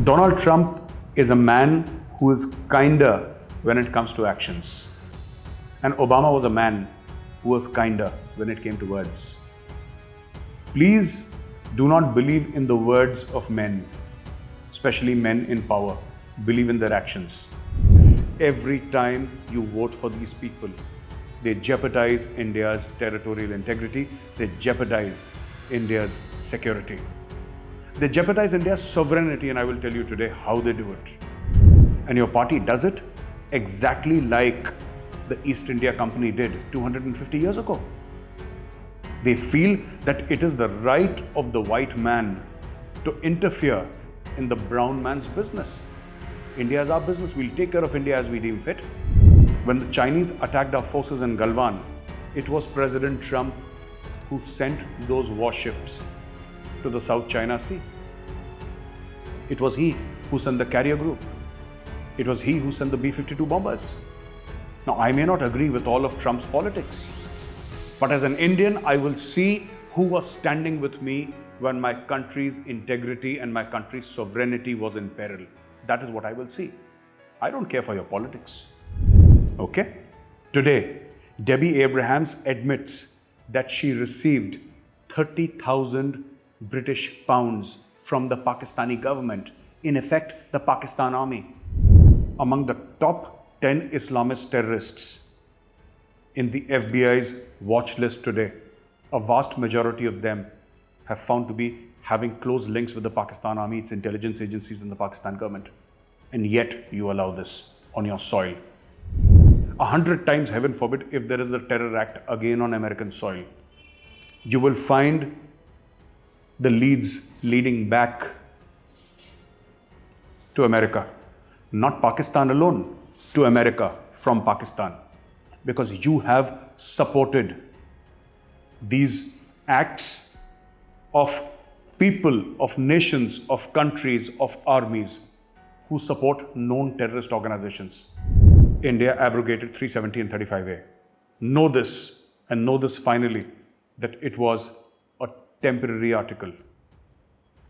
Donald Trump is a man who is kinder when it comes to actions. And Obama was a man who was kinder when it came to words. Please do not believe in the words of men, especially men in power. Believe in their actions. Every time you vote for these people, they jeopardize India's territorial integrity, they jeopardize India's security. They jeopardize India's sovereignty, and I will tell you today how they do it. And your party does it exactly like the East India Company did 250 years ago. They feel that it is the right of the white man to interfere in the brown man's business. India is our business. We'll take care of India as we deem fit. When the Chinese attacked our forces in Galwan, it was President Trump who sent those warships to the South China Sea. It was he who sent the carrier group. It was he who sent the B-52 bombers. Now, I may not agree with all of Trump's politics, but as an Indian, I will see who was standing with me when my country's integrity and my country's sovereignty was in peril. That is what I will see. I don't care for your politics. Okay? Today, Debbie Abrahams admits that she received 30,000 British pounds from the Pakistani government, in effect, the Pakistan army. Among the top 10 Islamist terrorists in the FBI's watch list today, a vast majority of them have found to be having close links with the Pakistan army, its intelligence agencies and the Pakistan government. And yet you allow this on your soil. 100 times, heaven forbid, if there is a terror act again on American soil, you will find the leads leading back to America. Not Pakistan alone, to America from Pakistan. Because you have supported these acts of people, of nations, of countries, of armies who support known terrorist organizations. India abrogated 370 and 35A. Know this, and know this finally, that it was a temporary article.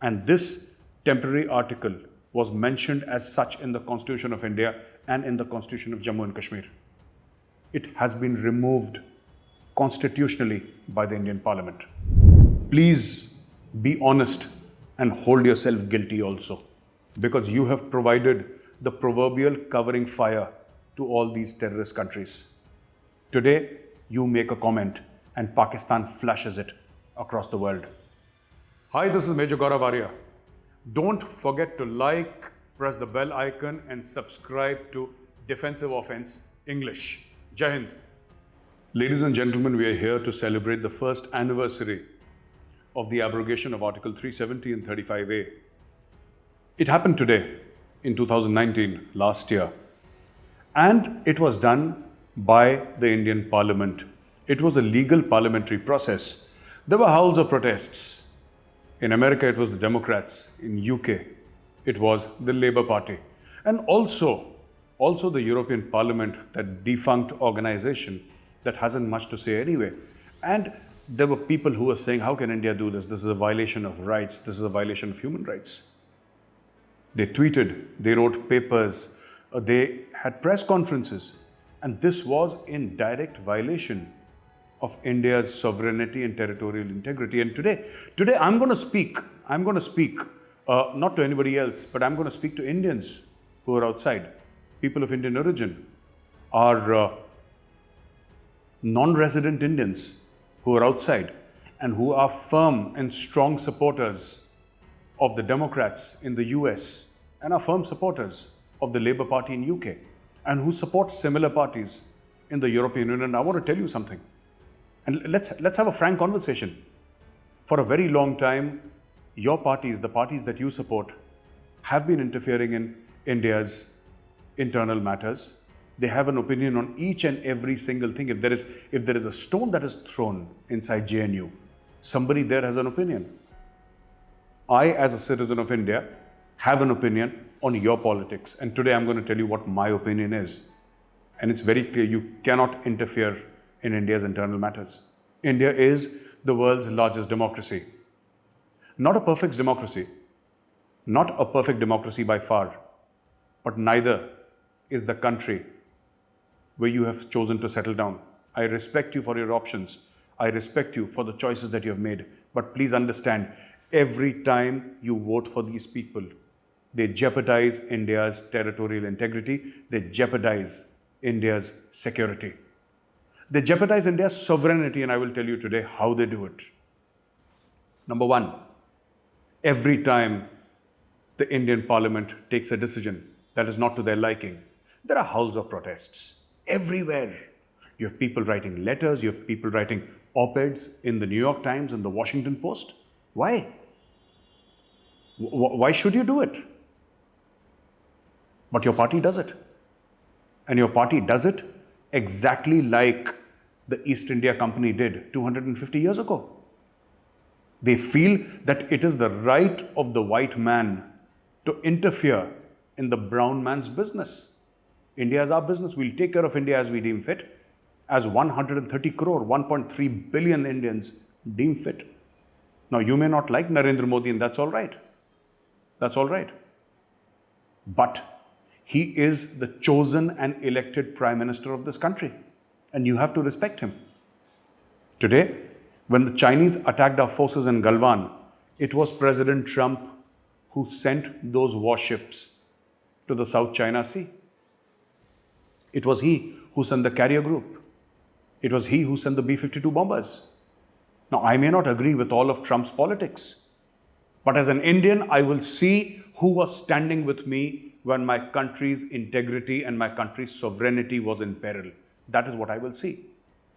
And this temporary article was mentioned as such in the Constitution of India and in the Constitution of Jammu and Kashmir. It has been removed constitutionally by the Indian Parliament. Please be honest and hold yourself guilty also, because you have provided the proverbial covering fire to all these terrorist countries. Today, you make a comment and Pakistan flashes it across the world. Hi, this is Major Gaurav Arya. Don't forget to like, press the bell icon and subscribe to Defensive Offense English. Jai Hind. Ladies and gentlemen, we are here to celebrate the first anniversary of the abrogation of Article 370 and 35A. It happened today in 2019, last year. And it was done by the Indian Parliament. It was a legal parliamentary process. There were howls of protests. In America, it was the Democrats. In UK, it was the Labour Party. And also the European Parliament, that defunct organization that hasn't much to say anyway. And there were people who were saying, how can India do this? This is a violation of rights. This is a violation of human rights. They tweeted, they wrote papers, they had press conferences. And this was in direct violation of India's sovereignty and territorial integrity. And today I'm going to speak not to anybody else, but I'm going to speak to Indians who are outside, people of Indian origin, our non-resident Indians who are outside and who are firm and strong supporters of the Democrats in the US and are firm supporters of the Labour Party in UK and who support similar parties in the European Union. I want to tell you something. And let's have a frank conversation. For a very long time, your parties, the parties that you support, have been interfering in India's internal matters. They have an opinion on each and every single thing. If there is a stone that is thrown inside JNU, somebody there has an opinion. I, as a citizen of India, have an opinion on your politics. And today I'm going to tell you what my opinion is. And it's very clear, you cannot interfere in India's internal matters. India is the world's largest democracy. Not a perfect democracy, Not a perfect democracy by far, but neither is the country where you have chosen to settle down. I respect you for your options. I respect you for the choices that you have made. But please understand, every time you vote for these people, they jeopardize India's territorial integrity. They jeopardize India's security. They jeopardize India's sovereignty, and I will tell you today how they do it. Number one, every time the Indian Parliament takes a decision that is not to their liking, there are howls of protests everywhere. You have people writing letters, you have people writing op-eds in the New York Times and the Washington Post. Why? Why should you do it? But your party does it. And your party does it exactly like the East India Company did 250 years ago. They feel that it is the right of the white man to interfere in the brown man's business. India is our business. We'll take care of India as we deem fit, as 130 crore, 1.3 billion Indians deem fit. Now, you may not like Narendra Modi, and that's all right. That's all right. But he is the chosen and elected Prime Minister of this country, and you have to respect him. Today, when the Chinese attacked our forces in Galwan, it was President Trump who sent those warships to the South China Sea. It was he who sent the carrier group. It was he who sent the B-52 bombers. Now, I may not agree with all of Trump's politics, but as an Indian, I will see who was standing with me when my country's integrity and my country's sovereignty was in peril. That is what I will see.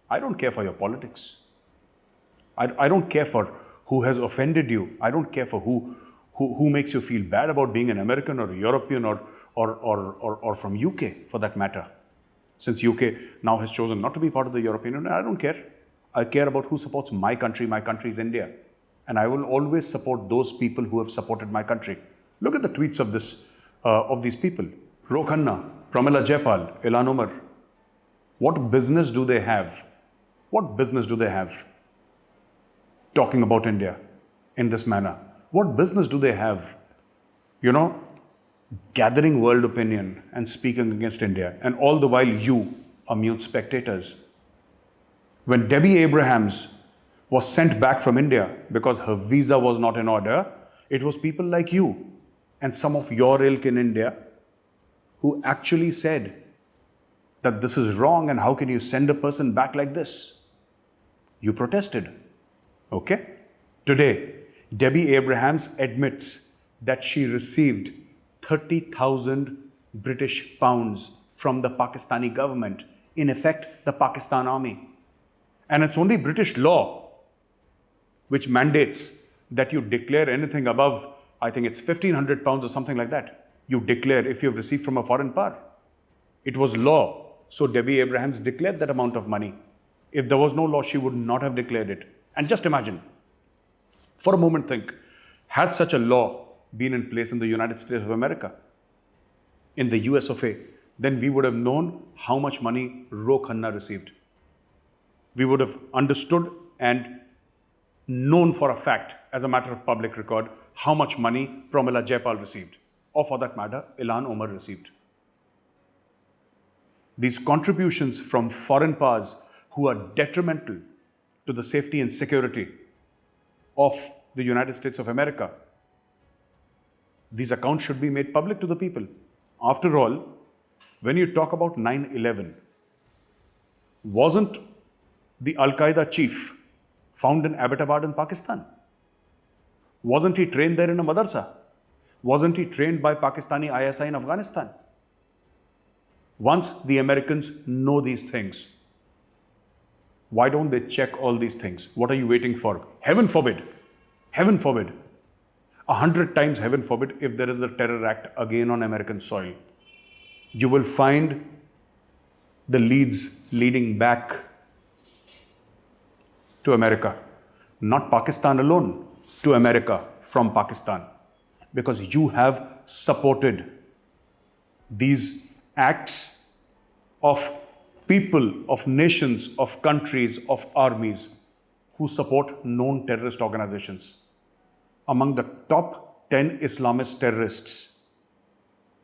I don't care for your politics. I don't care for who has offended you. I don't care for who makes you feel bad about being an American or European or from UK for that matter. Since UK now has chosen not to be part of the European Union, I don't care. I care about who supports my country. My country is India. And I will always support those people who have supported my country. Look at the tweets of these people. Ro Khanna, Pramila Jayapal, Ilan Omar. What business do they have? What business do they have talking about India in this manner? What business do they have, gathering world opinion and speaking against India? And all the while you are mute spectators. When Debbie Abrahams was sent back from India because her visa was not in order, it was people like you and some of your ilk in India who actually said that this is wrong and how can you send a person back like this? You protested. Okay? Today, Debbie Abrahams admits that she received 30,000 British pounds from the Pakistani government, in effect, the Pakistan Army. And it's only British law which mandates that you declare anything above, I think it's 1,500 pounds or something like that. You declare if you've received from a foreign power. It was law. So Debbie Abrahams declared that amount of money. If there was no law, she would not have declared it. And just imagine, for a moment think, had such a law been in place in the United States of America, in the US of A, then we would have known how much money Ro Khanna received. We would have understood and known for a fact, as a matter of public record, how much money Pramila Jayapal received, or for that matter, Ilan Omar received. These contributions from foreign powers who are detrimental to the safety and security of the United States of America, these accounts should be made public to the people. After all, when you talk about 9/11, wasn't the Al-Qaeda chief found in Abbottabad in Pakistan? Wasn't he trained there in a madrasa? Wasn't he trained by Pakistani ISI in Afghanistan? Once the Americans know these things, why don't they check all these things? What are you waiting for? Heaven forbid, 100 times heaven forbid, if there is a terror act again on American soil, you will find the leads leading back to America. Not Pakistan alone, to America from Pakistan. Because you have supported these acts of people, of nations, of countries, of armies who support known terrorist organizations. Among the top 10 Islamist terrorists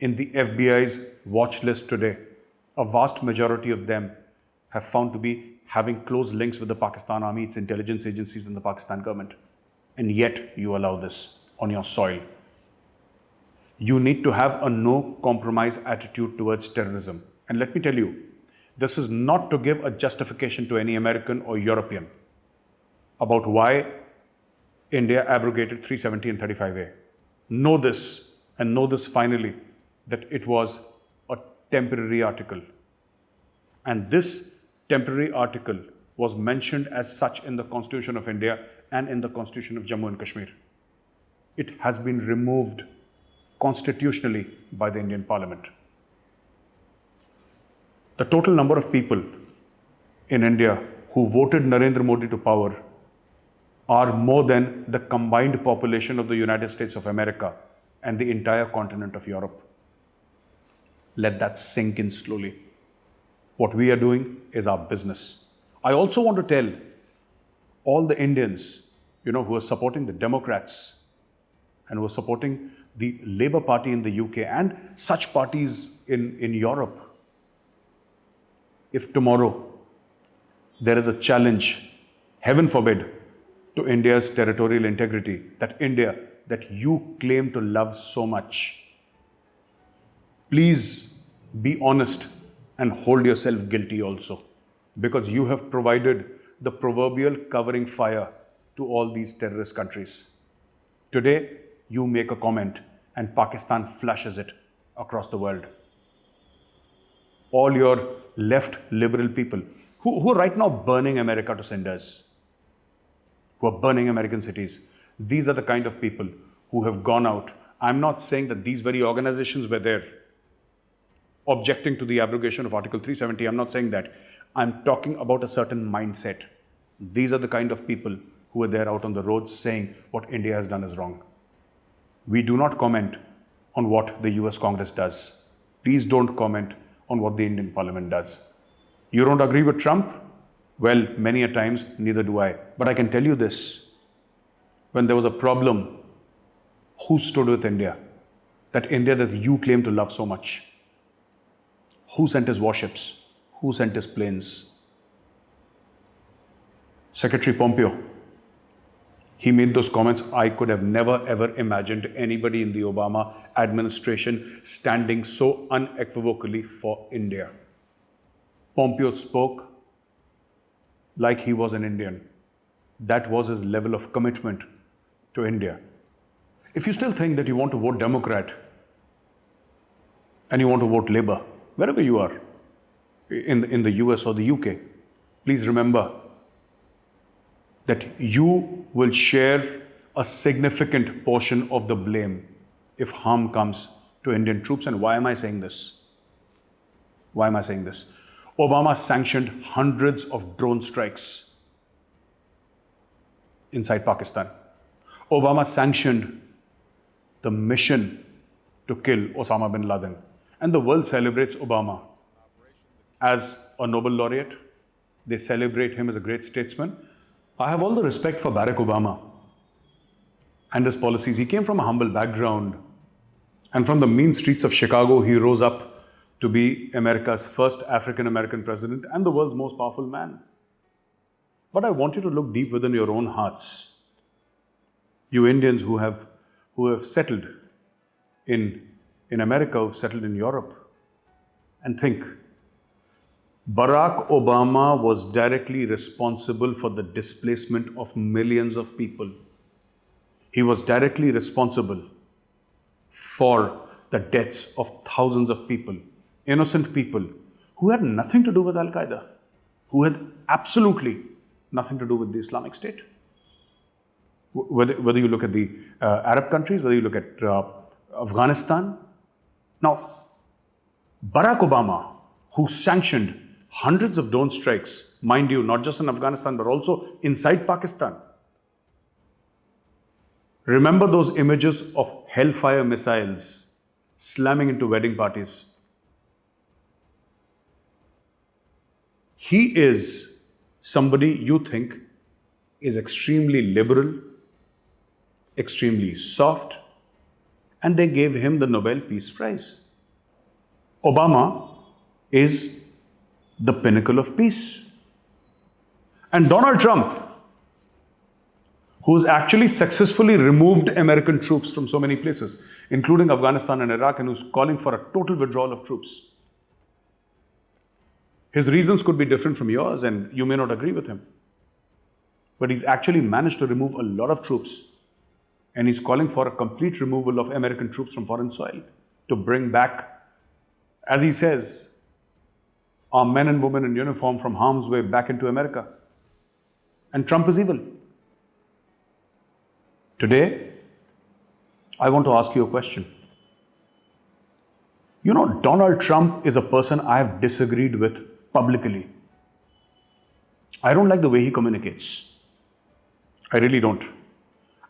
in the FBI's watch list today, a vast majority of them have found to be having close links with the Pakistan Army, its intelligence agencies, and the Pakistan government. And yet you allow this on your soil. You need to have a no compromise attitude towards terrorism. And let me tell you, this is not to give a justification to any American or European about why India abrogated 370 and 35A. Know this, and know this finally, that it was a temporary article. And this temporary article was mentioned as such in the Constitution of India and in the Constitution of Jammu and Kashmir. It has been removed constitutionally by the Indian Parliament. The total number of people in India who voted Narendra Modi to power are more than the combined population of the United States of America and the entire continent of Europe. Let that sink in slowly. What we are doing is our business. I also want to tell all the Indians, who are supporting the Democrats and who are supporting the Labour Party in the UK and such parties in Europe, if tomorrow there is a challenge, heaven forbid, to India's territorial integrity, that India that you claim to love so much, please be honest and hold yourself guilty also, because you have provided the proverbial covering fire to all these terrorist countries. Today, you make a comment and Pakistan flashes it across the world. All your left liberal people who are right now burning America to cinders, who are burning American cities, these are the kind of people who have gone out. I'm not saying that these very organizations were there objecting to the abrogation of Article 370. I'm not saying that. I'm talking about a certain mindset. These are the kind of people who are there out on the roads saying what India has done is wrong. We do not comment on what the US Congress does. Please don't comment on what the Indian Parliament does. You don't agree with Trump? Well, many a times, neither do I. But I can tell you this. When there was a problem, who stood with India? That India that you claim to love so much. Who sent his warships? Who sent his planes? Secretary Pompeo. He made those comments. I could have never ever imagined anybody in the Obama administration standing so unequivocally for India. Pompeo spoke like he was an Indian. That was his level of commitment to India. If you still think that you want to vote Democrat and you want to vote Labour, wherever you are, in the US or the UK, please remember that you will share a significant portion of the blame if harm comes to Indian troops. And why am I saying this? Why am I saying this? Obama sanctioned hundreds of drone strikes inside Pakistan. Obama sanctioned the mission to kill Osama bin Laden. And the world celebrates Obama as a Nobel laureate. They celebrate him as a great statesman. I have all the respect for Barack Obama and his policies. He came from a humble background, and from the mean streets of Chicago, he rose up to be America's first African-American president and the world's most powerful man. But I want you to look deep within your own hearts. You Indians who have settled in America, who have settled in Europe, and think, Barack Obama was directly responsible for the displacement of millions of people. He was directly responsible for the deaths of thousands of people, innocent people who had nothing to do with Al-Qaeda, who had absolutely nothing to do with the Islamic State. Whether you look at the Arab countries, whether you look at Afghanistan. Now, Barack Obama, who sanctioned hundreds of drone strikes, mind you, not just in Afghanistan, but also inside Pakistan. Remember those images of Hellfire missiles slamming into wedding parties? He is somebody you think is extremely liberal, extremely soft, and they gave him the Nobel Peace Prize. Obama is the pinnacle of peace. And Donald Trump, who's actually successfully removed American troops from so many places, including Afghanistan and Iraq, and who's calling for a total withdrawal of troops. His reasons could be different from yours, and you may not agree with him. But he's actually managed to remove a lot of troops. And he's calling for a complete removal of American troops from foreign soil to bring back, as he says, our men and women in uniform from harm's way back into America. And Trump is evil. Today, I want to ask you a question. You know, Donald Trump is a person I have disagreed with publicly. I don't like the way he communicates. I really don't.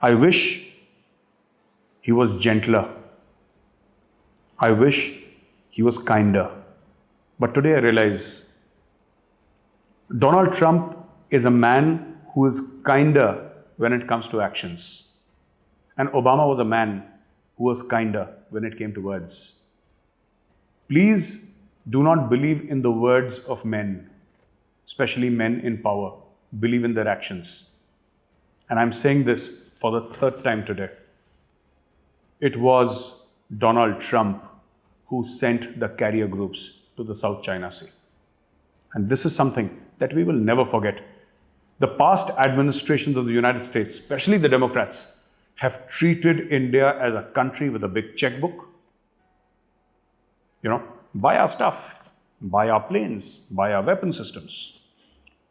I wish he was gentler. I wish he was kinder. But today I realize Donald Trump is a man who is kinder when it comes to actions. And Obama was a man who was kinder when it came to words. Please do not believe in the words of men, especially men in power. Believe in their actions. And I'm saying this for the third time today. It was Donald Trump who sent the carrier groups to the South China Sea. And this is something that we will never forget. The past administrations of the United States, especially the Democrats, have treated India as a country with a big checkbook. You know, buy our stuff, buy our planes, buy our weapon systems.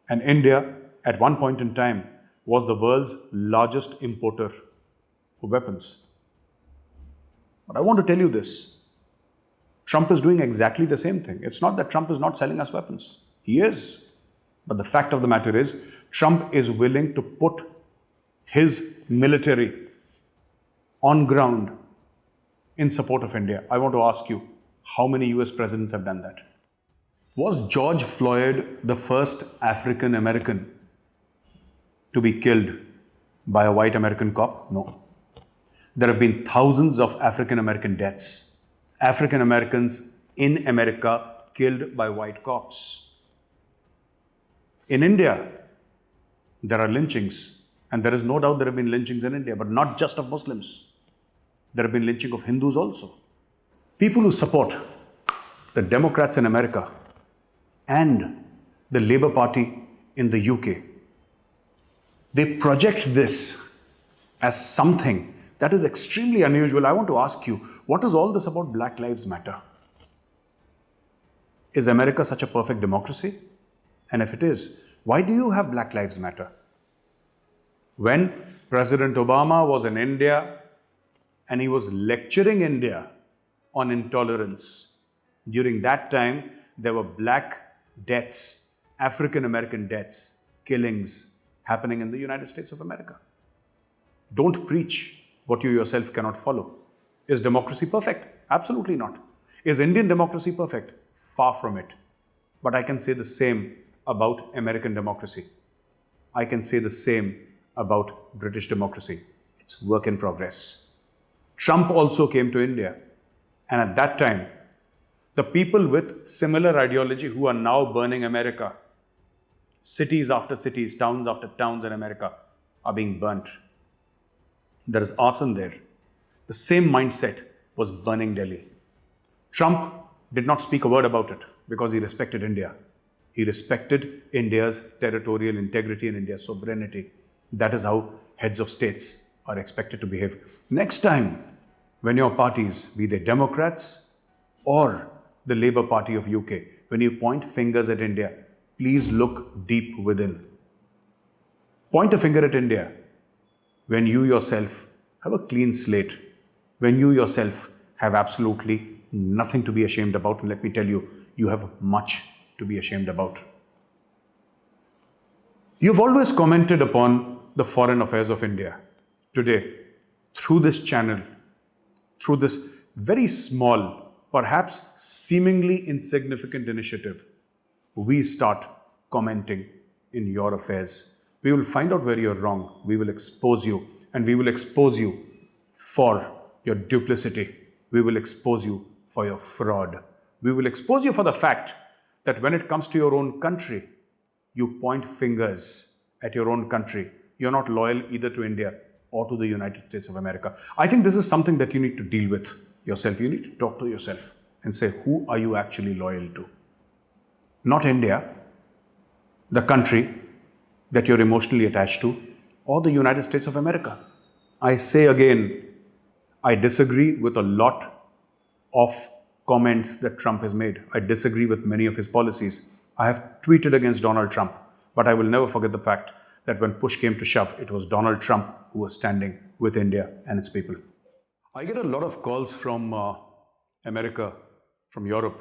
And India, at one point in time, was the world's largest importer of weapons. But I want to tell you this. Trump is doing exactly the same thing. It's not that Trump is not selling us weapons. He is. But the fact of the matter is, Trump is willing to put his military on ground in support of India. I want to ask you, how many US presidents have done that? Was George Floyd the first African American to be killed by a white American cop? No. There have been thousands of African American deaths. African Americans in America killed by white cops. In India, there are lynchings, and there is no doubt there have been lynchings in India, but not just of Muslims. There have been lynching of Hindus also. People who support the Democrats in America and the Labour Party in the UK, they project this as something that is extremely unusual. I want to ask you, what is all this about Black Lives Matter? Is America such a perfect democracy? And if it is, why do you have Black Lives Matter? When President Obama was in India and he was lecturing India on intolerance, during that time there were black deaths, African American deaths, killings happening in the United States of America. Don't preach what you yourself cannot follow. Is democracy perfect? Absolutely not. Is Indian democracy perfect? Far from it. But I can say the same about American democracy. I can say the same about British democracy. It's work in progress. Trump also came to India. And at that time, the people with similar ideology who are now burning America, cities after cities, towns after towns in America are being burnt. There is arson there. The same mindset was burning Delhi. Trump did not speak a word about it because he respected India. He respected India's territorial integrity and India's sovereignty. That is how heads of states are expected to behave. Next time, when your parties, be they Democrats or the Labour Party of UK, when you point fingers at India, please look deep within. Point a finger at India when you yourself have a clean slate, when you yourself have absolutely nothing to be ashamed about. And let me tell you, you have much to be ashamed about. You've always commented upon the foreign affairs of India. Today, through this channel, through this very small, perhaps seemingly insignificant initiative, we start commenting in your affairs. We will find out where you're wrong. We will expose you, and we will expose you for your duplicity. We will expose you for your fraud. We will expose you for the fact that when it comes to your own country, you point fingers at your own country. You're not loyal either to India or to the United States of America. I think this is something that you need to deal with yourself. You need to talk to yourself and say, who are you actually loyal to? Not India, the country that you're emotionally attached to, or the United States of America. I say again, I disagree with a lot of comments that Trump has made. I disagree with many of his policies. I have tweeted against Donald Trump, but I will never forget the fact that when push came to shove, it was Donald Trump who was standing with India and its people. I get a lot of calls from America, from Europe,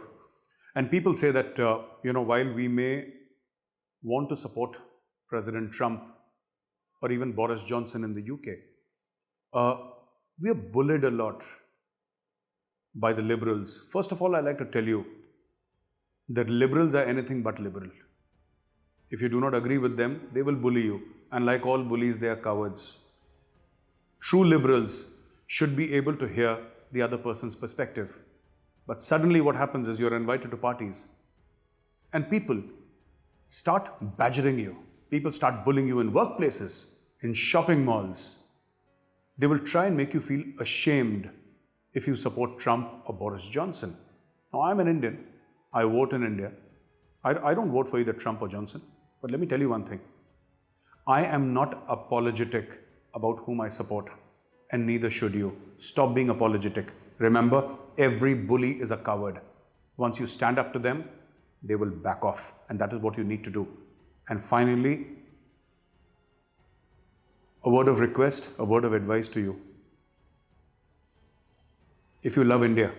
and people say that, while we may want to support President Trump or even Boris Johnson in the UK, we are bullied a lot by the liberals. First of all, I like to tell you that liberals are anything but liberal. If you do not agree with them, they will bully you. And like all bullies, they are cowards. True liberals should be able to hear the other person's perspective. But suddenly what happens is you're invited to parties and people start badgering you. People start bullying you in workplaces, in shopping malls. They will try and make you feel ashamed if you support Trump or Boris Johnson. Now, I'm an Indian. I vote in India. I don't vote for either Trump or Johnson. But let me tell you one thing. I am not apologetic about whom I support, and neither should you. Stop being apologetic. Remember, every bully is a coward. Once you stand up to them, they will back off. And that is what you need to do. And finally, a word of request, a word of advice to you. If you love India,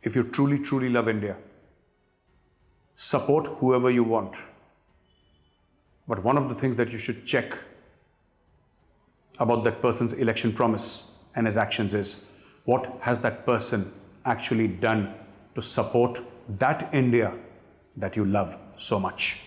if you truly, truly love India, support whoever you want. But one of the things that you should check about that person's election promise and his actions is, what has that person actually done to support that India that you love so much?